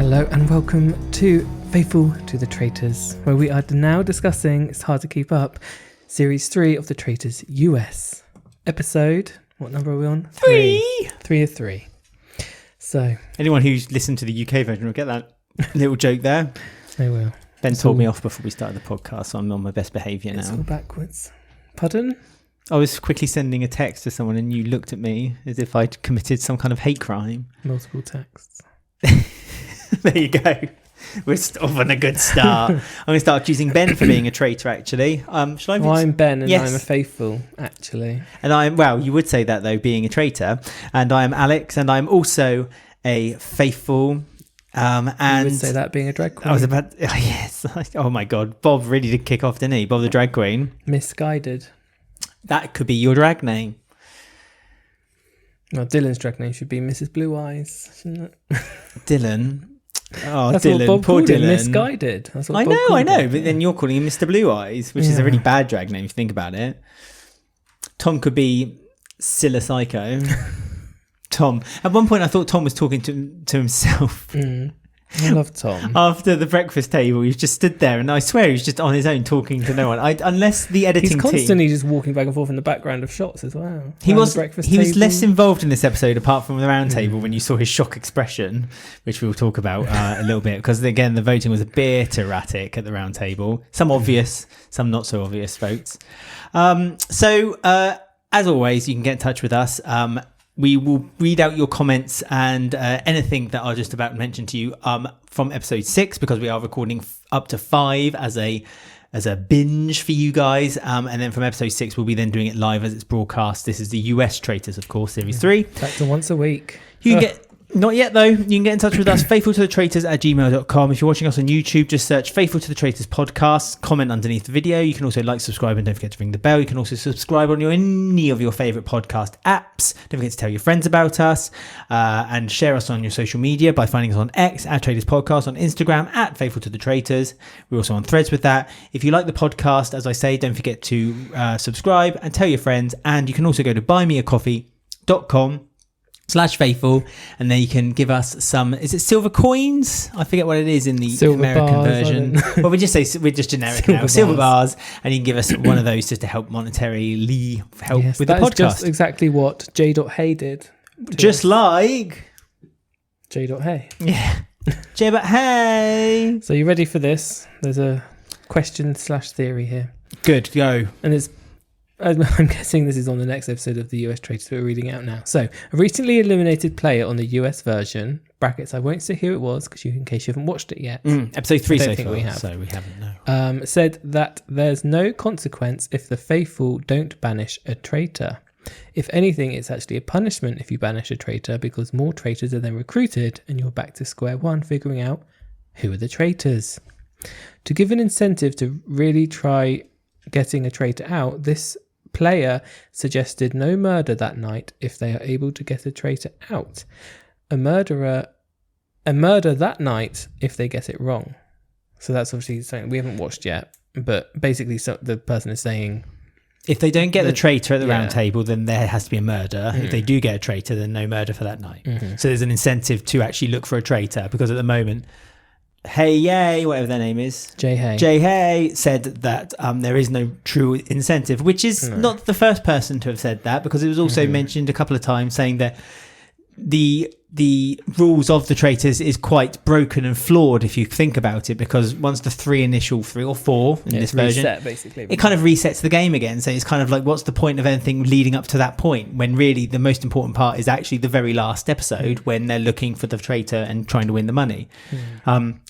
Hello and welcome to Faithful to the Traitors, where we are now discussing, it's hard to keep up, Series 3 of the Traitors US. Episode, what number are we on? 3. 3 of 3. So, anyone who's listened to the UK version will get that little joke there. They will. Ben told me off before we started the podcast, so I'm on my best behaviour now. It's all backwards. Pardon? I was quickly sending a text to someone and you looked at me as if I'd committed some kind of hate crime. Multiple texts. There you go. We're off on a good start. I'm going to start accusing Ben for being a traitor, actually. Shall I? Well, I'm Ben and yes. I'm a faithful, actually. And I'm, well, you would say that, though, being a traitor. And I'm Alex, and I'm also a faithful. And you would say that being a drag queen. I was about, oh, yes. Oh, my God. Bob really did kick off, didn't he? Bob the drag queen. Misguided. That could be your drag name. Well, Dylan's drag name should be Mrs. Blue Eyes, shouldn't it? Dylan. Oh, That's Dylan. what Bob Poor called Dylan. him, Misguided. That's what I Bob know. called But him. then you're calling him Mr. Blue Eyes, which is a really bad drag name if you think about it. Tom could be Scylla Psycho. Tom. At one point, I thought Tom was talking to himself. I love Tom. After the breakfast table, he just stood there, and I swear he was just on his own talking to no one. Unless the editing He's team. constantly just walking back and forth in the background of shots as well. He was table. less involved in this episode apart from the round table when you saw his shock expression, which we'll talk about a little bit, because again the voting was a bit erratic at the round table. Some obvious, some not so obvious votes. So as always, you can get in touch with us. We will read out your comments and anything that I just about mentioned to you from episode 6, because we are recording up to 5 as a binge for you guys. And then from episode 6, we'll be then doing it live as it's broadcast. This is the US Traitors, of course, Series 3. Back to once a week. You can get... Not yet, though. You can get in touch with us, faithfultothetraitors@gmail.com. If you're watching us on YouTube, just search Faithful to the Traitors podcast, comment underneath the video. You can also like, subscribe, and don't forget to ring the bell. You can also subscribe on any of your favourite podcast apps. Don't forget to tell your friends about us and share us on your social media by finding us on X, @Traitors Podcast, on Instagram, @Faithful to the Traitors. We're also on Threads with that. If you like the podcast, as I say, don't forget to subscribe and tell your friends. And you can also go to buymeacoffee.com/faithful, and then you can give us some, is it silver coins? I forget what it is in the silver American bars, version. Well, we're just generic now. Silver bars, and you can give us one of those just to help monetarily help with the podcast. Just exactly what J. Hay did. Just like J. Hay. Yeah. J. Hey. So you ready for this? There's a question/theory here. Good, go. And it's, I'm guessing this is on the next episode of the US Traitors we're reading out now. So, a recently eliminated player on the US version, brackets, I won't say who it was because in case you haven't watched it yet. Episode 3 so far, we have. so we haven't, no. Said that there's no consequence if the faithful don't banish a traitor. If anything, it's actually a punishment if you banish a traitor, because more traitors are then recruited and you're back to square one figuring out who are the traitors. To give an incentive to really try getting a traitor out, this player suggested no murder that night if they are able to get a traitor out. A murder that night if they get it wrong. So that's obviously something we haven't watched yet, but basically the person is saying if they don't get the traitor at the round table, then there has to be a murder. If they do get a traitor, then no murder for that night. So there's an incentive to actually look for a traitor, because at the moment, Hey Yay, whatever their name is, J. Hay said that there is no true incentive, which is not the first person to have said that, because it was also mentioned a couple of times saying that the rules of the traitors is quite broken and flawed if you think about it, because once the initial 3 or 4 in this version, basically, it kind of resets the game again. So it's kind of like, what's the point of anything leading up to that point, when really the most important part is actually the very last episode when they're looking for the traitor and trying to win the money.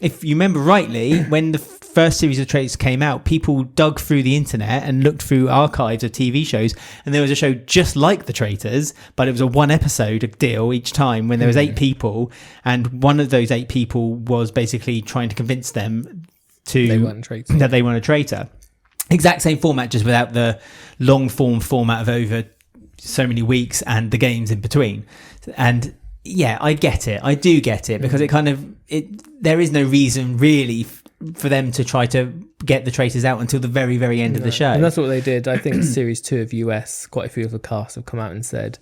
If you remember rightly, when the first series of traitors came out, people dug through the internet and looked through archives of TV shows, and there was a show just like the traitors, but it was a 1 episode deal each time, when there was 8 people, and one of those 8 people was basically trying to convince them that they weren't a traitor. Exact same format, just without the long format of over so many weeks and the games in between. And yeah, I get it. I do get it, because there is no reason really for them to try to get the traitors out until the very, very end of the show. And that's what they did. I think series 2 of US, quite a few of the cast have come out and said,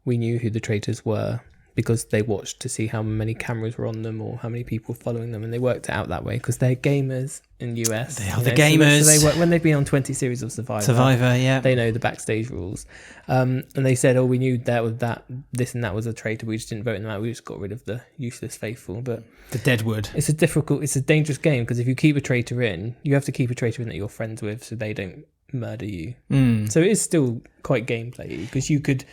we knew who the traitors were because they watched to see how many cameras were on them or how many people were following them, and they worked it out that way because they're gamers in US. They are the gamers. So they work, when they've been on 20 series of Survivor, yeah. they know the backstage rules. And they said, we knew this and that was a traitor. We just didn't vote them out. We just got rid of the useless faithful. But the Deadwood. It's a dangerous game because if you keep a traitor in, you have to keep a traitor in that you're friends with so they don't murder you. So it is still quite gameplay because you could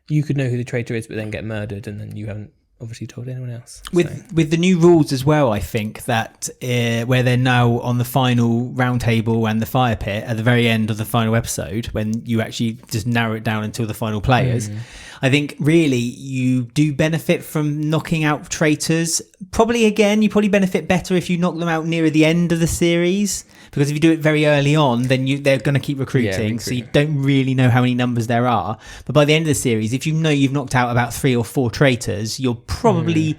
know who the traitor is but then get murdered and then you haven't obviously told anyone else. With the new rules as well, I think that where they're now on the final round table and the fire pit at the very end of the final episode, when you actually just narrow it down until the final players, I think really you do benefit from knocking out traitors. You probably benefit better if you knock them out nearer the end of the series, because if you do it very early on, then they're going to keep recruiting, so you don't really know how many numbers there are. But by the end of the series, if you know you've knocked out about 3 or 4 traitors, you're probably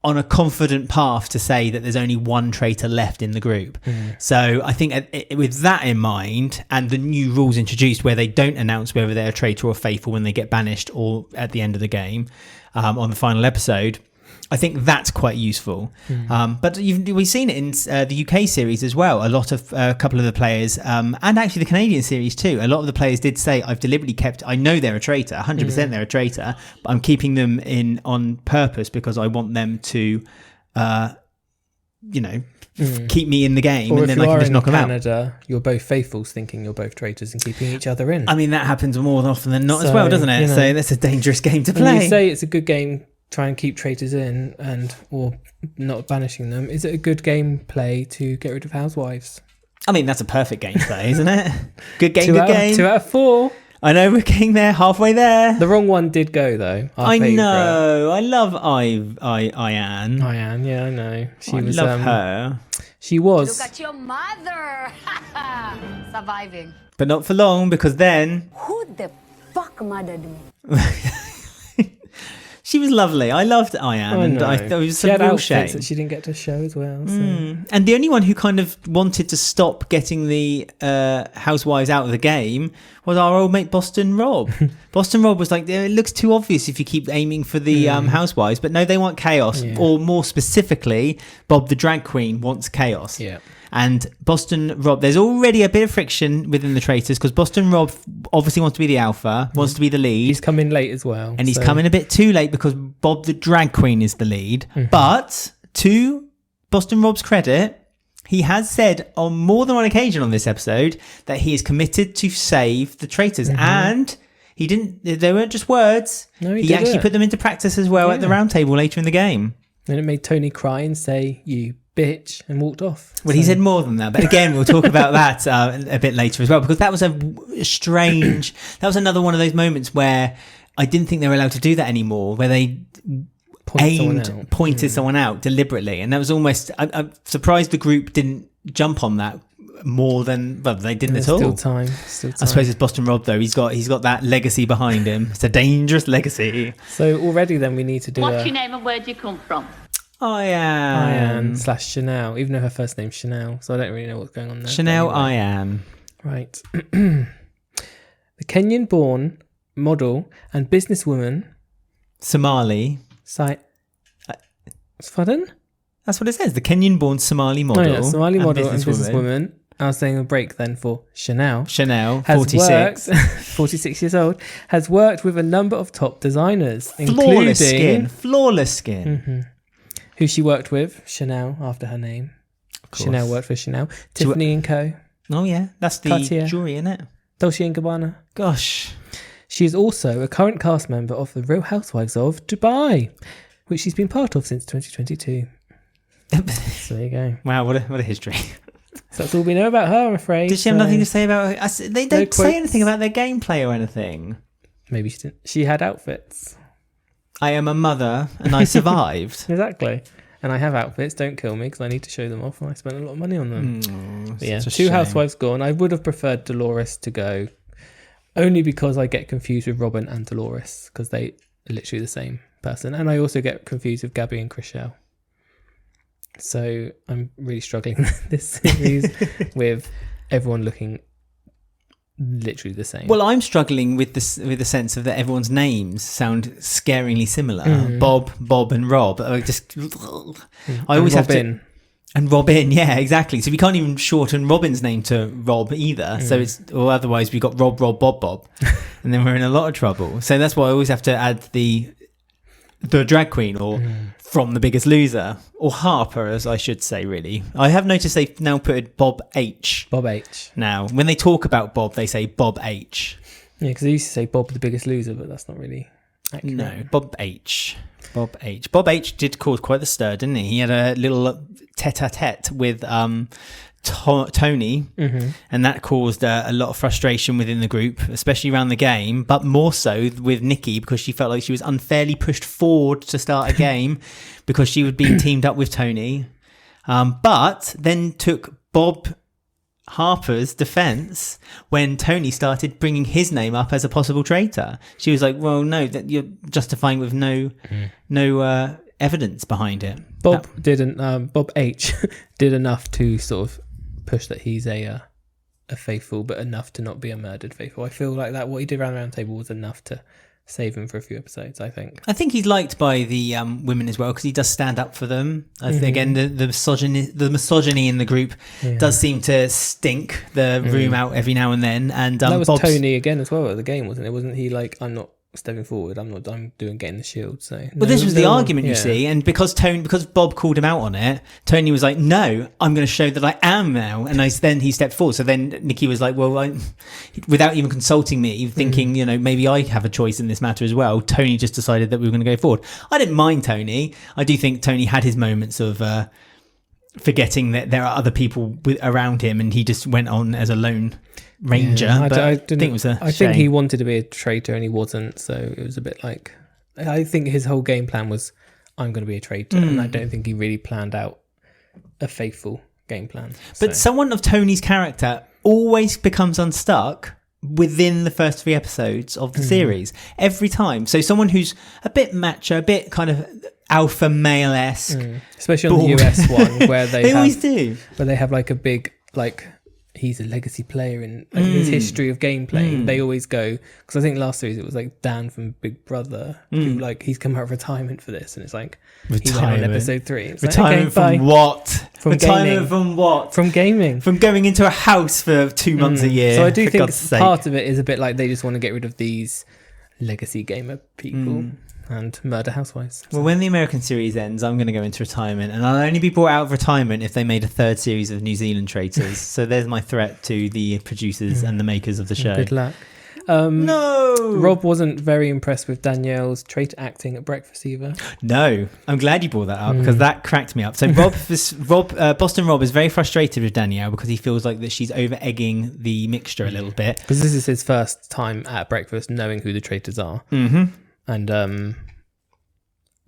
on a confident path to say that there's only one traitor left in the group. So I think with that in mind, and the new rules introduced where they don't announce whether they're a traitor or faithful when they get banished or at the end of the game on the final episode, I think that's quite useful. But we've seen it in the UK series as well. A couple of the players, and actually the Canadian series too, a lot of the players did say, I've deliberately I know they're a traitor, 100% they're a traitor, but I'm keeping them in on purpose because I want them to, keep me in the game, or and then I can just knock them out. Canada, you're both faithfuls thinking you're both traitors and keeping each other in. I mean, that happens more often than not as well, doesn't it? So that's a dangerous game to play. When you say it's a good game, try and keep traitors in or not banishing them. Is it a good gameplay to get rid of housewives? I mean, that's a perfect gameplay, isn't it? Good game, 2 out of 4. I know we're getting there, halfway there. The wrong one did go though. I know. I love Ian. Ian, yeah, I know. I love her. She was. Look at your mother surviving. But not for long, because then Who the fuck murdered me? she was lovely. I loved Ian, and I thought it was a real shame that she didn't get to show as well. So. And the only one who kind of wanted to stop getting the housewives out of the game was our old mate Boston Rob. Boston Rob was like, it looks too obvious if you keep aiming for the housewives, but no, they want chaos, or more specifically, Bob the drag queen wants chaos. Yeah. And Boston Rob, there's already a bit of friction within the traitors because Boston Rob obviously wants to be the alpha, wants to be the lead. He's coming late as well. And he's coming a bit too late because Bob the drag queen is the lead. But to Boston Rob's credit, he has said on more than one occasion on this episode that he is committed to save the traitors. And they weren't just words. No, he actually put them into practice as well at the round table later in the game. And it made Tony cry and say, "You bitch," and walked off. Well, he said more than that, but again, we'll talk about that a bit later as well, because that was a strange. That was another one of those moments where I didn't think they were allowed to do that anymore, where they pointed someone out deliberately, and that was almost. I'm surprised the group didn't jump on that more than they didn't at all. Still time. I suppose it's Boston Rob though. He's got that legacy behind him. It's a dangerous legacy. So already then we need to do. What's your name and where do you come from? Ian / Chanel, even though her first name's Chanel, so I don't really know what's going on there. Chanel anyway. Ian. Right. The Kenyan-born model and businesswoman Somali. Pardon? That's what it says. The Kenyan-born Somali model. Somali model and businesswoman. I was saying a break then for Chanel. Chanel, has 46. 46 years old, has worked with a number of top designers, Flawless including... Flawless skin. Who she worked with, Chanel, after her name. Chanel worked for Chanel. Tiffany & Co. Oh, yeah. That's the Cartier. jewelry, isn't it? Dolce & Gabbana. Gosh. She is also a current cast member of The Real Housewives of Dubai, which she's been part of since 2022. So there you go. Wow, what a history. So that's all we know about her, I'm afraid. Did she have nothing to say about her? They don't say anything about their gameplay or anything. Maybe she didn't. She had outfits. I am a mother and I survived. Exactly. And I have outfits. Don't kill me because I need to show them off and I spent a lot of money on them. Yeah, 2 shame. housewives gone. I would have preferred Dolores to go only because I get confused with Robin and Dolores because they are literally the same person. And I also get confused with Gabby and Chriselle. So I'm really struggling this series with everyone looking literally the same. Well, I'm struggling with this, with the sense of that everyone's names sound scaringly similar. Bob, and Rob. I always have to. And Robin, yeah, exactly. So we can't even shorten Robin's name to Rob either. So or otherwise we got Rob, Bob, and then we're in a lot of trouble. So that's why I always have to add the drag queen, or from The Biggest Loser, or Harper, as I should say. Really, I have noticed they've now put Bob H. Bob H. Now, when they talk about Bob, they say Bob H. Yeah, because they used to say Bob the Biggest Loser, but that's not really accurate. No, Bob H. Bob H. Bob H did cause quite the stir, didn't he? He had a little tete-a-tete with Tony, and that caused a lot of frustration within the group, especially around the game, but more so with Nikki, because she felt like she was unfairly pushed forward to start a game because she was being teamed up with Tony, but then took Bob Harper's defense when Tony started bringing his name up as a possible traitor. She was like, well, no, that you're justifying with no evidence behind it. Bob H did enough to sort of push that he's a faithful, but enough to not be a murdered faithful. I feel like that what he did around the round table was enough to save him for a few episodes, I think. I think he's liked by the women as well, because he does stand up for them. Again, the misogyny in the group does seem to stink the room out every now and then. And that was Tony again as well at the game, wasn't it? Wasn't he like, I'm not stepping forward, I'm getting the shield? So this was the argument, you see, and because Bob called him out on it, Tony was like, no, I'm going to show that I am now, and then he stepped forward. So then Nikki was like, well, without even consulting me, thinking, maybe I have a choice in this matter as well, Tony just decided that we were going to go forward. I didn't mind Tony. I do think Tony had his moments of forgetting that there are other people around him, and he just went on as a lone ranger. I think it was I think he wanted to be a traitor and he wasn't, so it was a bit like, I think his whole game plan was, I'm going to be a traitor, and I don't think he really planned out a faithful game plan. But someone of Tony's character always becomes unstuck within the first 3 episodes of the series every time. So someone who's a bit macho, a bit kind of alpha male-esque, especially on the US one where they always do, where they have like a big he's a legacy player in his history of gameplay. They always go, because I think last series it was like Dan from Big Brother who he's come out of retirement for this, and it's like he went on episode 3. It's retirement like, okay, from what? From retirement gaming. from what? From gaming. From going into a house for 2 months a year. So I do think part of it is a bit like they just want to get rid of these legacy gamer people and murder housewives. Well, when the American series ends, I'm going to go into retirement, and I'll only be brought out of retirement if they made a 3rd series of New Zealand Traitors. So there's my threat to the producers and the makers of the show. Good luck. No! Rob wasn't very impressed with Danielle's traitor acting at breakfast either. No, I'm glad you brought that up, because that cracked me up. So Boston Rob is very frustrated with Danielle because he feels like that she's over egging the mixture a little bit. Because this is his first time at breakfast knowing who the traitors are. And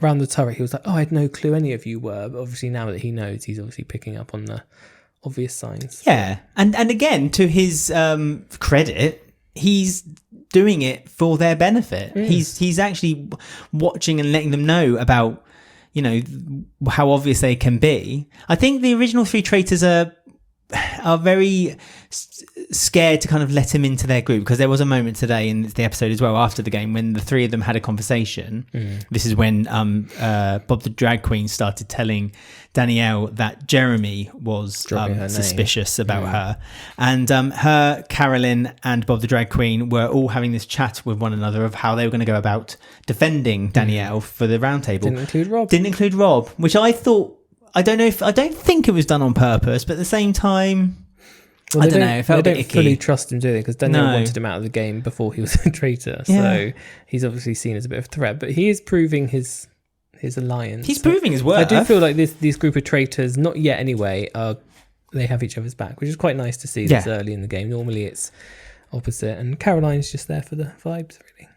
around the turret, he was like, oh, I had no clue any of you were. But obviously now that he knows, he's obviously picking up on the obvious signs. Yeah. And again, to his credit, he's doing it for their benefit. He's actually watching and letting them know about, how obvious they can be. I think the original 3 traitors are very scared to kind of let him into their group, because there was a moment today in the episode as well after the game when the 3 of them had a conversation. This is when Bob the drag queen started telling Danielle that Jeremy was suspicious about her, and her, Carolyn and Bob the drag queen were all having this chat with one another of how they were going to go about defending Danielle for the round table. Didn't include Rob, which I thought, I don't think it was done on purpose, but at the same time, I don't know. It felt a bit icky. They don't fully trust him, do they? Because Danielle wanted him out of the game before he was a traitor. Yeah. So he's obviously seen as a bit of a threat, but he is proving his alliance. He's proving his worth. I do feel like this group of traitors, not yet anyway, they have each other's back, which is quite nice to see this early in the game. Normally it's opposite, and Caroline's just there for the vibes, really.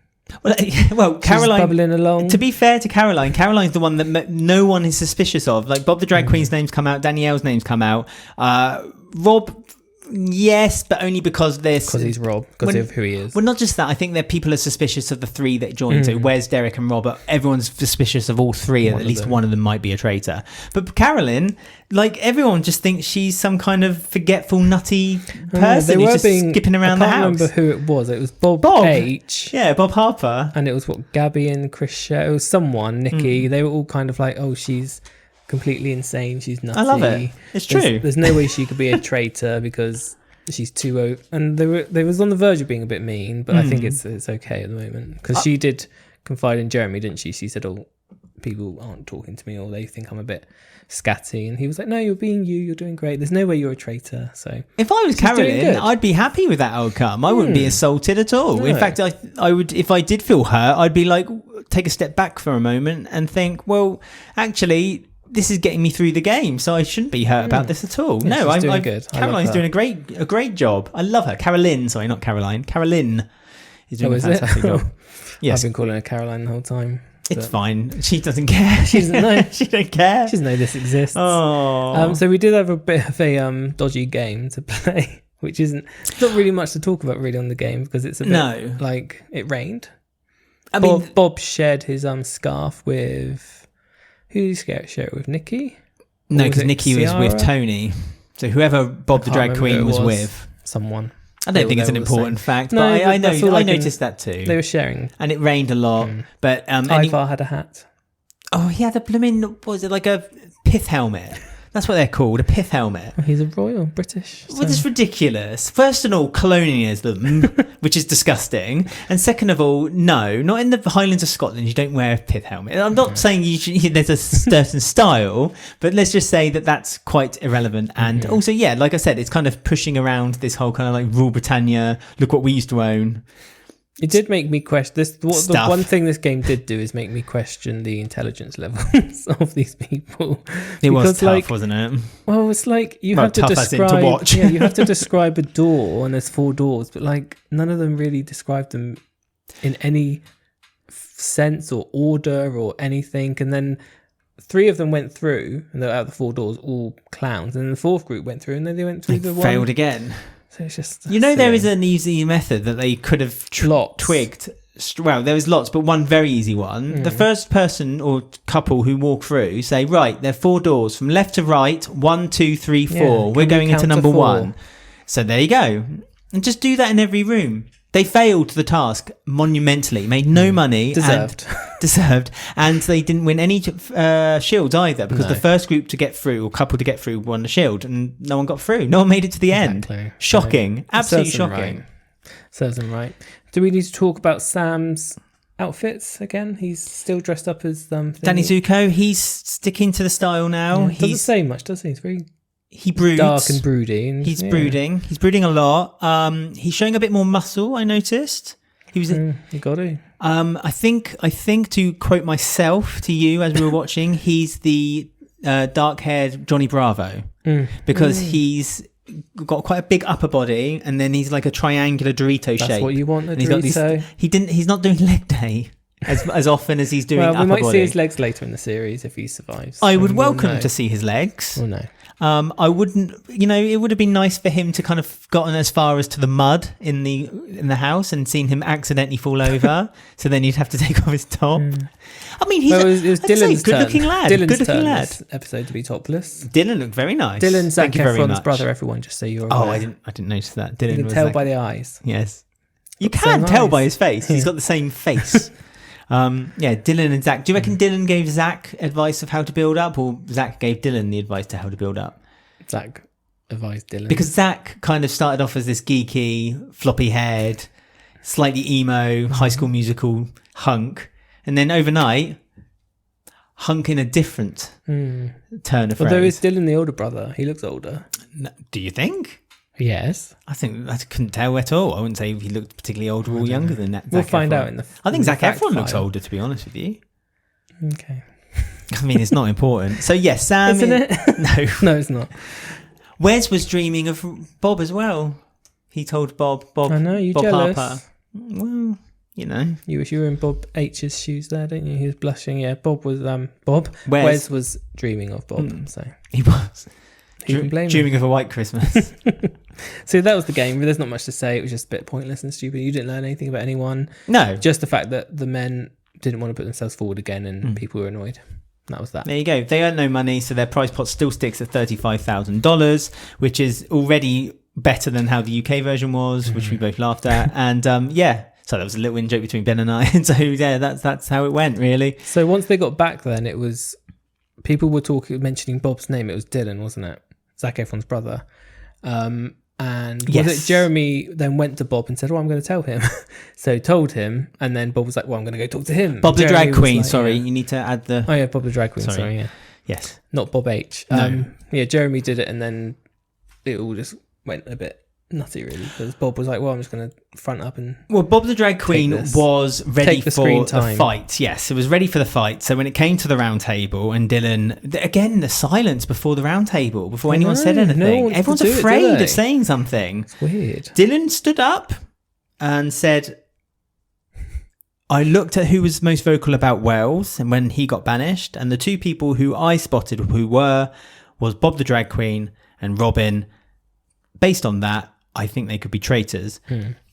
Well, Caroline, bubbling along. To be fair to Caroline's the one that no one is suspicious of. Like Bob the drag queen's name's come out, Danielle's name's come out. Rob, Yes, but only because there's... Because he's Rob, because of who he is. Well, not just that. I think that people are suspicious of the three that joined. So Wes, Derek and Rob, but everyone's suspicious of all three, and at least one of them might be a traitor. But Carolyn, like, everyone just thinks she's some kind of forgetful, nutty person who's just skipping around the house. I can't remember who it was. It was Bob H. Yeah, Bob Harper. And it was, Gabby and Chris Sher. It was someone, Nikki. They were all kind of like, oh, she's completely insane. She's nutty. I love it. It's true. There's no way she could be a traitor because... she's too old, and they was on the verge of being a bit mean, but I think it's okay at the moment because she did confide in Jeremy, didn't she? She said, "Oh, people aren't talking to me, or they think I'm a bit scatty," and he was like, "No, you're being you. You're doing great. There's no way you're a traitor." So if I was Carolyn, I'd be happy with that outcome. I wouldn't be assaulted at all. No. In fact, I would, if I did feel hurt, I'd be like, take a step back for a moment and think, well, actually, this is getting me through the game, so I shouldn't be hurt about this at all. Yeah, no, I'm doing good. Caroline's doing a great job. I love her. Carolyn, sorry, not Caroline. Carolyn is doing a fantastic job. Yes, I've been calling her Caroline the whole time. It's fine. She doesn't care. She doesn't know. She don't care. She doesn't know this exists. Oh, so we did have a bit of a dodgy game to play, which isn't not really much to talk about really on the game because it's a bit like it rained. Bob shared his scarf with. Who did he share it with? Nikki? No, because Nikki was with Tony. So whoever Bob the drag queen was with. Someone. I don't think it's an important fact, but I noticed that too. They were sharing. And it rained a lot. But Ivar had a hat. Oh, he had a blooming, what was it, like a pith helmet? That's what they're called, a pith helmet. He's a royal British. Well, it's ridiculous. First of all, colonialism, which is disgusting. And second of all, no, not in the Highlands of Scotland. You don't wear a pith helmet. I'm not saying there's a certain style, but let's just say that that's quite irrelevant. And also, yeah, like I said, it's kind of pushing around this whole kind of like Rule Britannia, look what we used to own. It did make me question this. The one thing this game did do is make me question the intelligence levels of these people. It was tough, wasn't it? Well, it's like you have to describe. To watch. Yeah, you have to describe a door, and there's 4 doors, but like none of them really describe them in any sense or order or anything. And then 3 of them went through, and they were out of the 4 doors, all clowns. And then the 4th group went through, and then they went through the one. Failed again. So it's just there is an easy method that they could have twigged. Well, there was lots, but one very easy one. The first person or couple who walk through say, right, there are 4 doors from left to right, 1, 2, 3, 4. Yeah, we're going into number 1. So there you go. And just do that in every room. They failed the task monumentally, made no money. Deserved. And they didn't win any shields either because the first group to get through or couple to get through won the shield and no one got through. No one made it to the end. Shocking. Absolutely shocking. Serves them right. Do we need to talk about Sam's outfits again? He's still dressed up as Danny Zuko. He's sticking to the style now. He doesn't say much, does he? He's very... He broods. Dark and broody. And, he's brooding. He's brooding a lot. He's showing a bit more muscle, I noticed. He was. You got to. I think to quote myself to you as we were watching, he's the dark-haired Johnny Bravo because he's got quite a big upper body and then he's like a triangular Dorito shape. That's what you want, a and Dorito. He's not doing leg day. As often as he's doing upper body. Well, we might see his legs later in the series if he survives. I would welcome to see his legs. Well, no. I wouldn't, it would have been nice for him to kind of gotten as far as to the mud in the house and seen him accidentally fall over. So then you'd have to take off his top. I mean, it was Dylan's good-looking lad. Dylan's turn this episode to be topless. Dylan looked very nice. Dylan's Zac Efron's brother. Everyone, just so you're aware. Oh, I didn't notice that. Dylan you can tell by the eyes. Yes, you can tell by his face. He's got the same face. Dylan and Zach. Do you reckon Dylan gave Zach advice of how to build up, or Zach gave Dylan the advice to how to build up? Zach advised Dylan. Because Zach kind of started off as this geeky, floppy-haired, slightly emo, High School Musical hunk, and then overnight, hunk in a different turn of phrase. Although is Dylan the older brother? He looks older. No, do you think? Yes. I couldn't tell at all. I wouldn't say he looked particularly older or younger than that. We'll find out in the I think Zac Efron looks older, to be honest with you. Okay. I mean, it's not important. So yes, Sam... Isn't it? No. No, it's not. Wes was dreaming of Bob as well. He told Bob... I know, you're Bob jealous. Harper. Well, You wish you were in Bob H's shoes there, didn't you? He was blushing. Yeah, Bob was... Wes was dreaming of Bob, so... He was. Who can blame him? Dreaming of a white Christmas. So that was the game. There's not much to say. It was just a bit pointless and stupid. You didn't learn anything about anyone. No. Just the fact that the men didn't want to put themselves forward again and people were annoyed. That was that. There you go. They earn no money, so their prize pot still sticks at $35,000, which is already better than how the UK version was, which we both laughed at. And so that was a little in joke between Ben and I. And so yeah, that's how it went, really. So once they got back, then it was people were mentioning Bob's name. It was Dylan, wasn't it? Zac Efron's brother. And was it Jeremy then went to Bob and said, I'm going to tell him. So told him, and then Bob was like, I'm going to go talk to him. Bob the Jeremy drag queen, like, sorry. You need to add the... Oh yeah, Bob the drag queen, sorry yeah. Yes. Not Bob H. No. Jeremy did it, and then it all just went a bit nutty, really, because Bob was like, I'm just going to front up and... Well, Bob the drag queen was ready for the fight. Yes, it was ready for the fight. So when it came to the round table and Dylan... Again, the silence before the round table, before anyone said anything. Everyone's afraid of saying something. It's weird. Dylan stood up and said... I looked at who was most vocal about Wells and when he got banished, and the two people who I spotted was Bob the drag queen and Robin. Based on that, I think they could be traitors.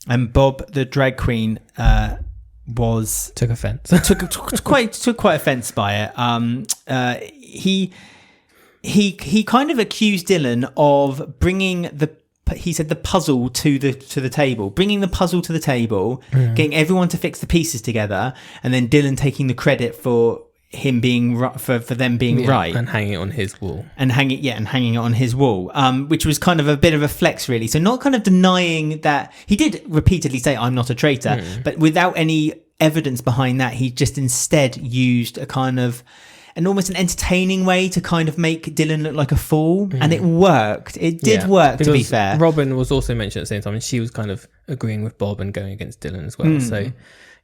And Bob the drag queen took offense. took quite offense by it. He kind of accused Dylan of bringing the puzzle to the table, bringing the puzzle to the table, getting everyone to fix the pieces together, and then Dylan taking the credit for him being for them being right, and hanging it on his wall, hanging it on his wall, which was kind of a bit of a flex, really. So not kind of denying that he did repeatedly say I'm not a traitor, but without any evidence behind that, he just instead used a kind of almost an entertaining way to kind of make Dylan look like a fool, and it worked. It did work, to be fair. Robin was also mentioned at the same time, and she was kind of agreeing with Bob and going against Dylan as well. So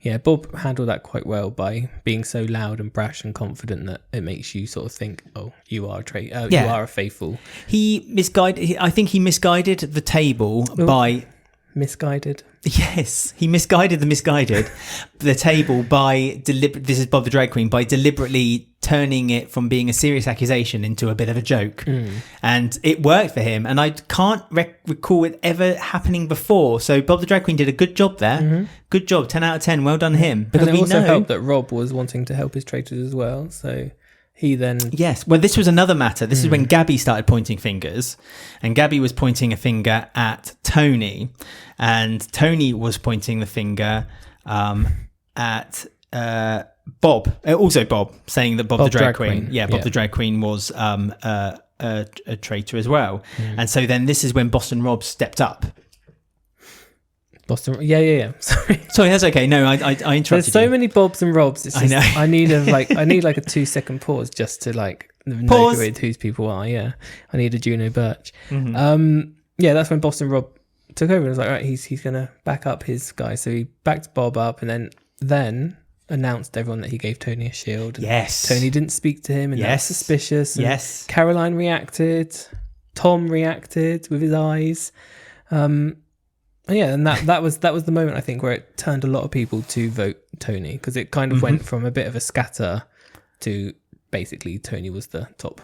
yeah, Bob handled that quite well by being so loud and brash and confident that it makes you sort of think, you are a traitor, you are a faithful. I think he misguided the table by... Misguided? Yes, he misguided the table by this is Bob the drag queen, by deliberately turning it from being a serious accusation into a bit of a joke. And it worked for him, and I can't recall it ever happening before. So Bob the drag queen did a good job there. Good job, 10 out of 10, well done him. Because and it also helped that Rob was wanting to help his traitors as well, so he then... Yes, well, this was another matter. This is when Gabby started pointing fingers, and Gabby was pointing a finger at Tony, and Tony was pointing the finger at Bob. Also Bob, saying that Bob the drag queen. Yeah, Bob the drag queen was a traitor as well. And so then this is when Boston Rob stepped up. Boston, yeah. Sorry, that's okay. No, I interrupted. There's so many Bobs and Robs. It's just, I know. I need a 2-second pause just to know whose people are. Yeah, I need a Juno Birch. That's when Boston Rob took over and was like, all right, he's gonna back up his guy. So he backed Bob up, and then announced to everyone that he gave Tony a shield. Yes, Tony didn't speak to him, and that's suspicious. And yes, Caroline reacted. Tom reacted with his eyes. And that was the moment, I think, where it turned a lot of people to vote Tony, because it kind of went from a bit of a scatter to basically Tony was the top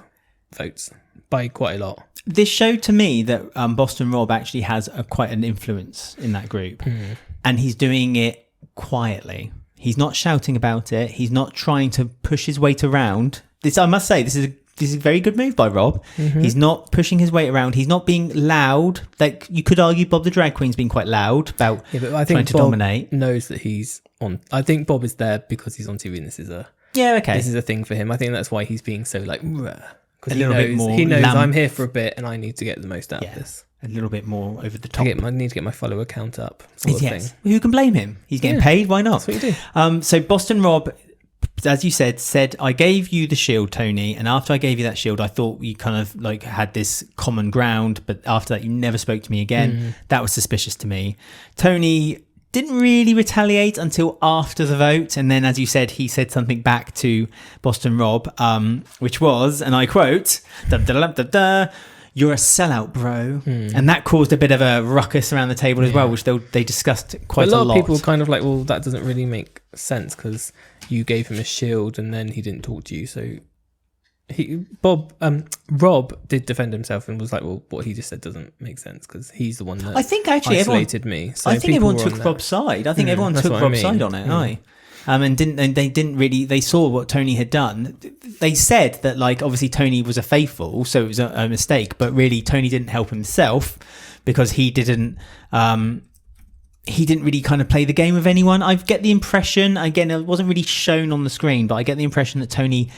votes by quite a lot. This showed to me that Boston Rob actually has quite an influence in that group, and he's doing it quietly. He's not shouting about it. He's not trying to push his weight around. This, I must say, this is a very good move by Rob. He's not pushing his weight around. He's not being loud. Like, you could argue Bob the drag queen's been quite loud about but I think trying to Bob dominate. Knows that he's on. I think Bob is there because he's on TV, and this is a thing for him. I think that's why he's being so because he knows I'm here for a bit and I need to get the most out of this. A little bit more over the top. I need to get my follower count up. Sort of thing. Who can blame him? He's getting paid. Why not? That's what you do. So Boston Rob, as you said, I gave you the shield, Tony, and after I gave you that shield, I thought you kind of had this common ground, but after that you never spoke to me again. That was suspicious to me. Tony didn't really retaliate until after the vote, and then, as you said, he said something back to Boston Rob, which was, and I quote, "You're a sellout, bro," and that caused a bit of a ruckus around the table as well, which they discussed quite a lot. A lot of people were kind of like, well, that doesn't really make sense because you gave him a shield and then he didn't talk to you, so Rob did defend himself and was like, well, what he just said doesn't make sense because he's the one that I think actually isolated me. So I think people everyone were took on Rob's side. I think everyone that's took what I Rob's mean. side on it. Aye. And they didn't really. They saw what Tony had done. They said that like obviously Tony was a faithful, so it was a mistake. But really, Tony didn't help himself because he didn't really kind of play the game with anyone. I get the impression, again, it wasn't really shown on the screen, but I get the impression that Tony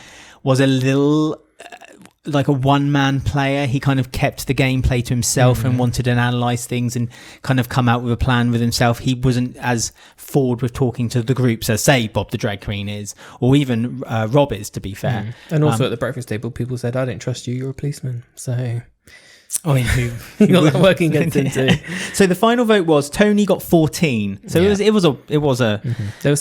was a little like a one-man player. He kind of kept the gameplay to himself and wanted to analyse things and kind of come out with a plan with himself. He wasn't as forward with talking to the groups as, say, Bob the Drag Queen is, or even Rob is, to be fair. And also at the breakfast table, people said, I don't trust you, you're a policeman. So... I mean, you got that working against him too. So the final vote was Tony got 14. So it was a there was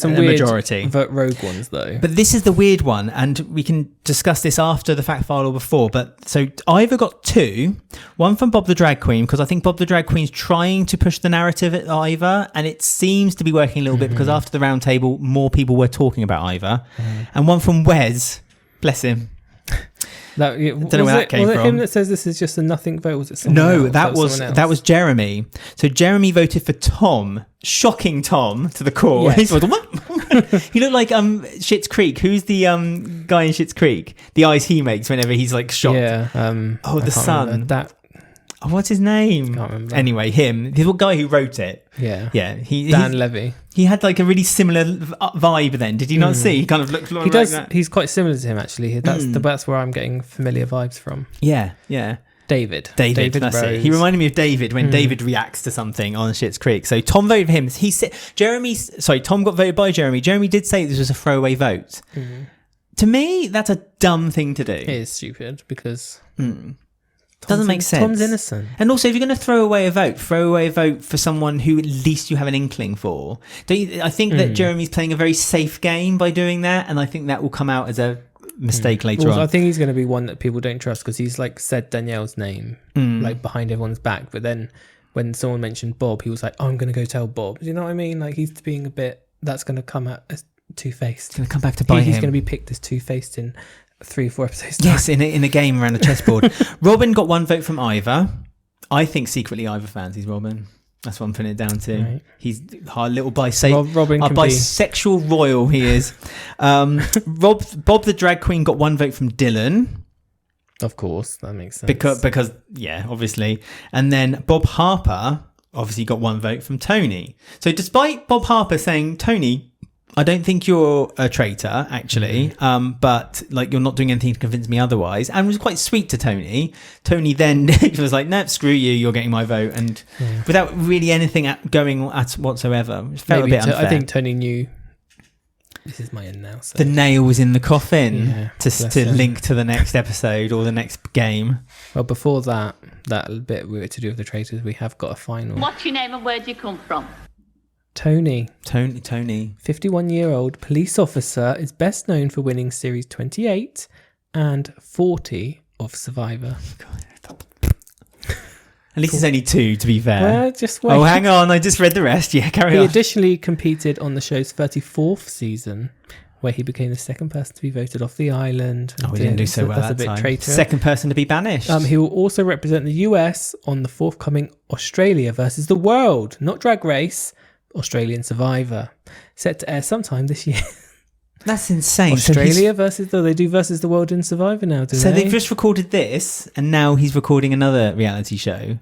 some weird majority rogue ones though. But this is the weird one, and we can discuss this after the fact file or before. But so Ivor got 2, one from Bob the Drag Queen, because I think Bob the Drag Queen's trying to push the narrative at Ivor, and it seems to be working a little bit because after the round table, more people were talking about Ivor, and one from Wes, bless him. Don't know where that came was from. it him that says this is just a nothing vote? Was it someone else? No, that was Jeremy. So Jeremy voted for Tom, shocking Tom to the core. Yes. He looked like Schitt's Creek. Who's the guy in Schitt's Creek? The eyes he makes whenever he's like shocked. Yeah. The son. That. Oh, what's his name? Can't remember. Anyway, him, the guy who wrote it. Yeah. Yeah. Dan Levy. He had like a really similar vibe. Then did you not see? He kind of looked. He does. That. He's quite similar to him actually. That's where I'm getting familiar vibes from. Yeah. David that's it. He reminded me of David when David reacts to something on Schitt's Creek. So Tom voted for him. He said Tom got voted by Jeremy. Jeremy did say this was a throwaway vote. To me, that's a dumb thing to do. It is stupid because doesn't make sense. Tom's innocent. And also, if you're going to throw away a vote for someone who at least you have an inkling for. I think that Jeremy's playing a very safe game by doing that, and I think that will come out as a mistake later on. I think he's going to be one that people don't trust because he's like said Danielle's name like behind everyone's back, but then when someone mentioned Bob, he was like, I'm going to go tell Bob. Do you know what I mean? Like he's being a bit. That's going to come out as two-faced. It's going to come back to bite him. He's going to be picked as two-faced in 3 or 4 episodes. Yes, in a game around a chessboard. Robin got 1 vote from Ivor. I think secretly Ivor fancies Robin. That's what I'm putting it down to. Right. He's our little bisexual royal. He is. Bob the Drag Queen got 1 vote from Dylan. Of course, that makes sense. Because yeah, obviously. And then Bob Harper obviously got 1 vote from Tony. So despite Bob Harper saying, Tony, I don't think you're a traitor, actually, but like you're not doing anything to convince me otherwise. And it was quite sweet to Tony. Tony then was like, "No, screw you, you're getting my vote," and without really anything going at whatsoever. It felt a bit unfair. I think Tony knew this is my end now. So. The nail was in the coffin to link to the next episode or the next game. Well, before that bit we were to do with the traitors, we have got a final. What's your name and where do you come from? Tony. 51-year-old police officer is best known for winning series 28 and 40 of Survivor. At least it's only 2, to be fair. Well, just wait. Oh, hang on. I just read the rest. Yeah, carry on. He additionally competed on the show's 34th season, where he became the second person to be voted off the island. We didn't do so well that's that a bit time. traitor. Second person to be banished. He will also represent the US on the forthcoming Australia versus the World, not Drag Race, Australian Survivor, set to air sometime this year. That's insane. Australia they do versus the World in Survivor now, do they? So they've just recorded this, and now he's recording another reality show.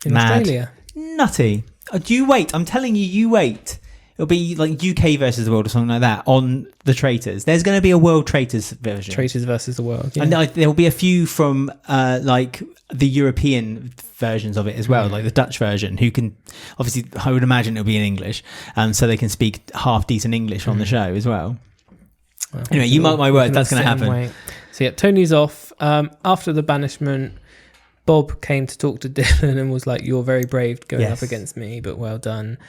In Australia. Nutty. You wait. I'm telling you, you wait. It'll be like UK versus the World or something like that on the Traitors. There's going to be a World Traitors version. Traitors versus the World. Yeah. And there'll be a few from like the European versions of it as well, like the Dutch version, who can obviously, I would imagine it'll be in English, so they can speak half decent English on the show as well. Anyway, you mark my words, that's going to happen. So yeah, Tony's off. After the banishment, Bob came to talk to Dylan and was like, "You're very brave going up against me, but well done.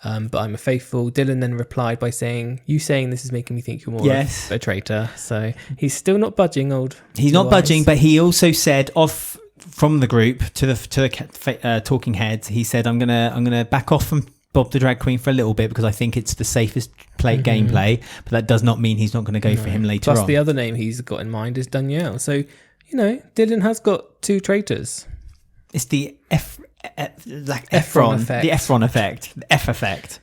But I'm a faithful." Dylan then replied by saying, "You saying this is making me think you're more of a traitor." So he's still not budging, He's not budging, but he also said off from the group to the talking heads. He said, "I'm gonna back off from Bob the Drag Queen for a little bit because I think it's the safest gameplay, but that does not mean he's not going to go for him later Plus, on. the other name he's got in mind is Danielle. So, Dylan has got 2 traitors. It's the Zac Efron Efron, effect. the Efron effect, the F effect.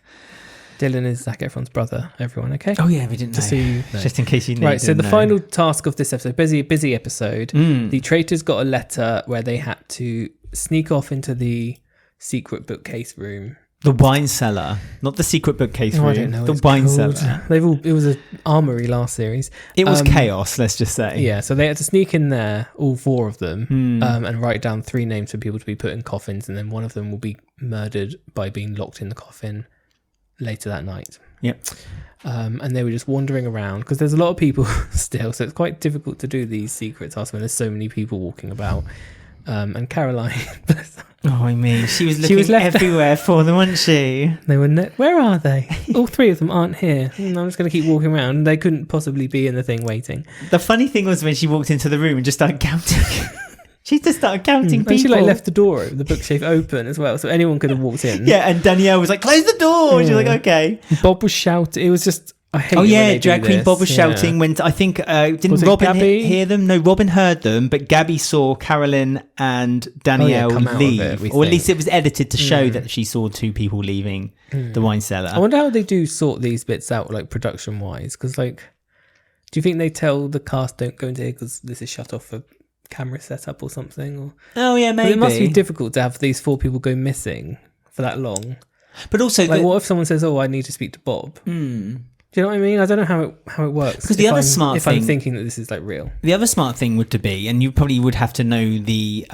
Dylan is Zac Efron's brother, everyone, okay? Oh yeah, we didn't know. Just so you know. Just in case you knew. Right, so the know. final task of this episode, busy episode, the traitors got a letter where they had to sneak off into the secret bookcase room. The wine cellar, not the secret bookcase room. I don't know. The what wine it's called. cellar. It was an armory last series. It was chaos, let's just say. Yeah, so they had to sneak in there, all 4 of them, and write down 3 names for people to be put in coffins, and then one of them will be murdered by being locked in the coffin later that night. Yep. And they were just wandering around because there's a lot of people still, so it's quite difficult to do these secret tasks when there's so many people walking about. And Caroline, Oh, I mean, she was looking left everywhere for them, wasn't she? they were where are they? All 3 of them aren't here. I'm just going to keep walking around. They couldn't possibly be in the thing waiting. The funny thing was when she walked into the room and just started counting. She just started counting people. And she left the door, the bookshelf open as well, so anyone could have walked in. Yeah, and Danielle was like, close the door. She was like, okay. Bob was shouting. It was just, I hate Oh it when yeah, they do Drag Queen this. Bob was Yeah. shouting when I think didn't Was it Robin Gabby? hear them? No, Robin heard them, but Gabby saw Carolyn and Danielle come out of leave, it, we or at think. least it was edited to show that she saw 2 people leaving the wine cellar. I wonder how they do sort these bits out, like production wise, because do you think they tell the cast don't go into here because this is shut off for camera setup or something? Or Oh yeah, maybe. it must be difficult to have these 4 people go missing for that long. But also, Like, what if someone says, "Oh, I need to speak to Bob"? Do you know what I mean? I don't know how it works. Because the other smart if thing, I'm thinking that this is like real. the other smart thing would to be, and you probably would have to know the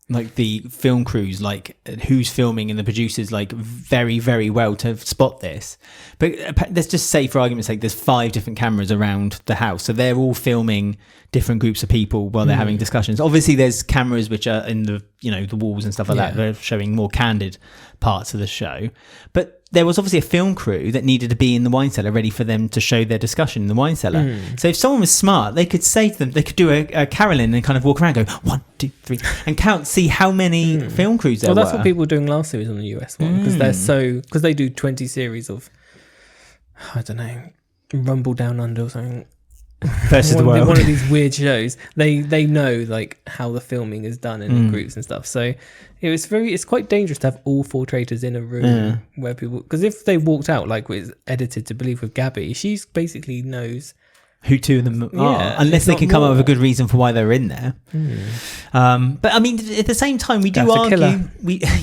like the film crews, like who's filming and the producers, like very, very well to spot this. But let's just say, for argument's sake, there's 5 different cameras around the house, so they're all filming different groups of people while they're having discussions. Obviously, there's cameras which are in the the walls and stuff like that. They're showing more candid parts of the show, but there was obviously a film crew that needed to be in the wine cellar ready for them to show their discussion in the wine cellar. So if someone was smart, they could say to them, they could do a Carolyn and kind of walk around, go 1, 2, 3, and count, see how many film crews there were. Well, that's what people were doing last series on the US one, because because they do 20 series of, I don't know, Rumble Down Under or something. Versus the world. One of these weird shows. They know like how the filming is done in the groups and stuff. So it's quite dangerous to have all 4 traitors in a room where people, because if they walked out like it's edited to believe with Gabby, she basically knows who 2 of them are, unless it's they not can come up with a more. good reason for why they're in there. But I mean, at the same time, we do That's a argue. killer.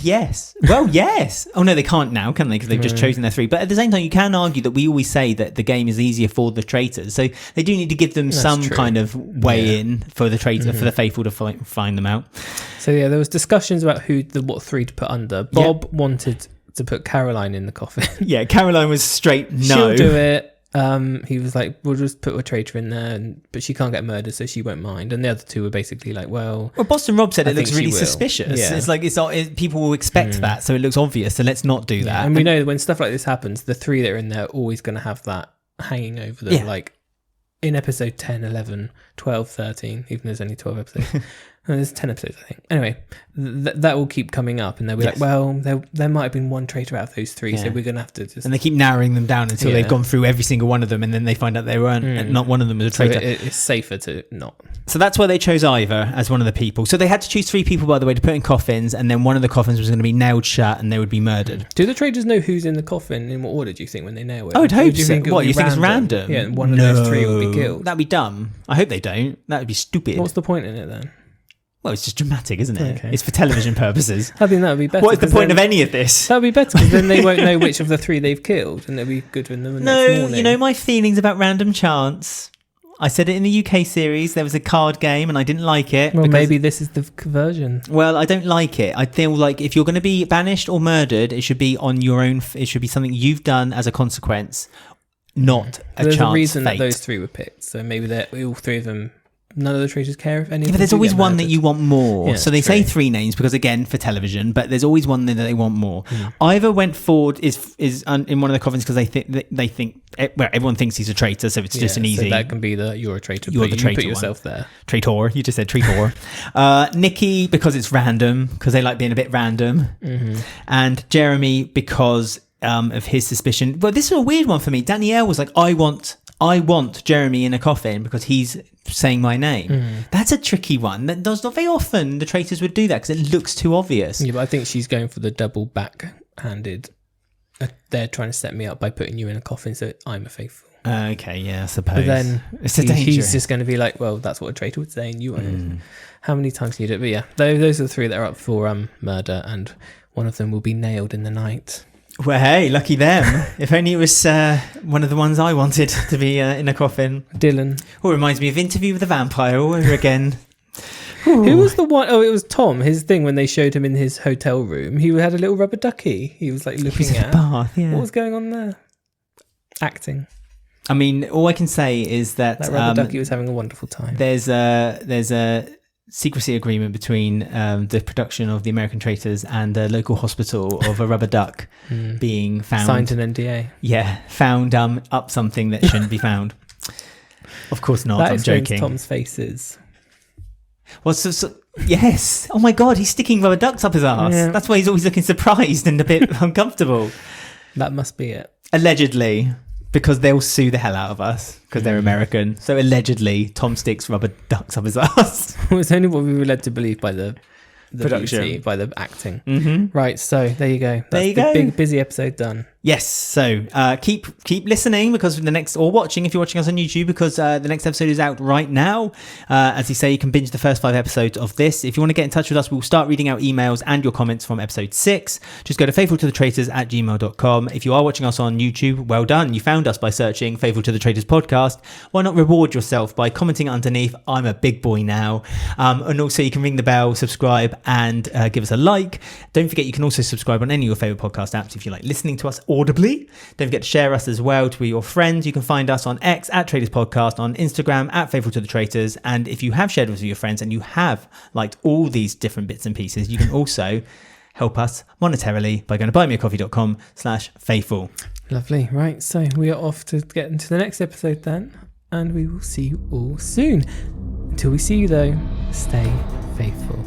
Yes. Well, yes. Oh no, they can't now, can they? Because they've just chosen their 3. But at the same time, you can argue that we always say that the game is easier for the traitors, so they do need to give them some true. kind of way in for the traitor, for the faithful to find them out. So yeah, there was discussions about what 3 to put under. Bob wanted to put Caroline in the coffin. Yeah, Caroline was straight no. She'll do it. He was like, we'll just put a traitor in there, but she can't get murdered, so she won't mind. And the other 2 were basically like, well, Boston Rob said I it looks think she really will. suspicious. Yeah. It's like people will expect that, so it looks obvious. So let's not do that. and we know that when stuff like this happens, the 3 that are in there are always going to have that hanging over them. Yeah. Like in episode 10, 11, 12, 13, even though there's only 12 episodes. No, there's 10 episodes, I think. Anyway, that will keep coming up, and they'll be Yes. like, well, there might have been 1 traitor out of those 3, so we're going to have to just... And they keep narrowing them down until they've gone through every single one of them, and then they find out they weren't, and not one of them was a so traitor. it's safer to not. So that's why they chose Ivor as one of the people. So they had to choose 3 people, by the way, to put in coffins, and then one of the coffins was going to be nailed shut, and they would be murdered. Do the traitors know who's in the coffin? In what order do you think when they nail it? I would Or hope do you so. think it'll What, be you think it's random? Yeah, and one of those 3 will be killed. That'd be dumb. I hope they don't. That would be stupid. What's the point in it then? Well, it's just dramatic, isn't it? Okay. It's for television purposes. I think that would be better. What is the 'cause point then- of any of this? That would be better, because then they won't know which of the 3 they've killed, and it'll be good when the next No, morning. you know my feelings about random chance. I said it in the UK series. There was a card game, and I didn't like it. Well, because- maybe this is the version. Well, I don't like it. I feel like if you're going to be banished or murdered, it should be on your own. It should be something you've done as a consequence, not a There's chance a reason fate. that those 3 were picked, so maybe all 3 of them none of the traitors care if any. Yeah, but there's always one that you want more. Yeah, so they true. say 3 names because, again, for television, but there's always one that they want more. Ivor went forward is in one of the coffins because they think well, everyone thinks he's a traitor, so it's just an easy. So that can be you're a traitor. You're the you traitor put yourself there. Traitor. You just said traitor. Nikki because it's random, because they like being a bit random, and Jeremy because of his suspicion. But this is a weird one for me. Danielle was like, I want Jeremy in a coffin because he's saying my name. That's a tricky one. That does not very often the traitors would do that because it looks too obvious. Yeah, but I think she's going for the double back-handed. They're trying to set me up by putting you in a coffin, so I'm a faithful. Okay, yeah, I suppose. But then it's a danger. he's just going to be like, well, that's what a traitor would say, and you want it. How many times can you do it? But yeah, those are the 3 that are up for murder, and one of them will be nailed in the night. Well, hey, lucky them. If only it was one of the ones I wanted to be in a coffin. Dylan. Oh, it reminds me of Interview with the Vampire all over again. Who was the one? Oh, it was Tom. His thing when they showed him in his hotel room, he had a little rubber ducky. He was like looking at. Bath, yeah. What was going on there? Acting. I mean, all I can say is that Rubber ducky was having a wonderful time. There's a secrecy agreement between the production of The American Traitors and the local hospital of a rubber duck being found. Signed an NDA. Yeah, found up something that shouldn't be found. Of course not. That I'm explains joking. Tom's faces. Well, yes. Oh my God, he's sticking rubber ducks up his ass. Yeah. That's why he's always looking surprised and a bit uncomfortable. That must be it. Allegedly, because they'll sue the hell out of us because they're American. So allegedly, Tom sticks rubber ducks up his ass. It was only what we were led to believe by the Production. beauty, by the acting. Right, so there you go. That's the big busy episode done. Yes, so keep listening because or watching if you're watching us on YouTube, because the next episode is out right now. As you say, you can binge the first 5 episodes of this. If you want to get in touch with us, we'll start reading out emails and your comments from episode 6. Just go to faithfultothetraitors@gmail.com. If you are watching us on YouTube, well done. You found us by searching Faithful to the Traitors podcast. Why not reward yourself by commenting underneath, I'm a big boy now. And also you can ring the bell, subscribe, and give us a like. Don't forget you can also subscribe on any of your favourite podcast apps if you like listening to us audibly. Don't forget to share us as well to your friends. You can find us on X @Traitors Podcast, on Instagram @Faithful to the Traitors. And if you have shared us with your friends and you have liked all these different bits and pieces, you can also help us monetarily by going to buymeacoffee.com/faithful. Lovely. Right, so we are off to get into the next episode then, and we will see you all soon. Until we see you though, stay faithful.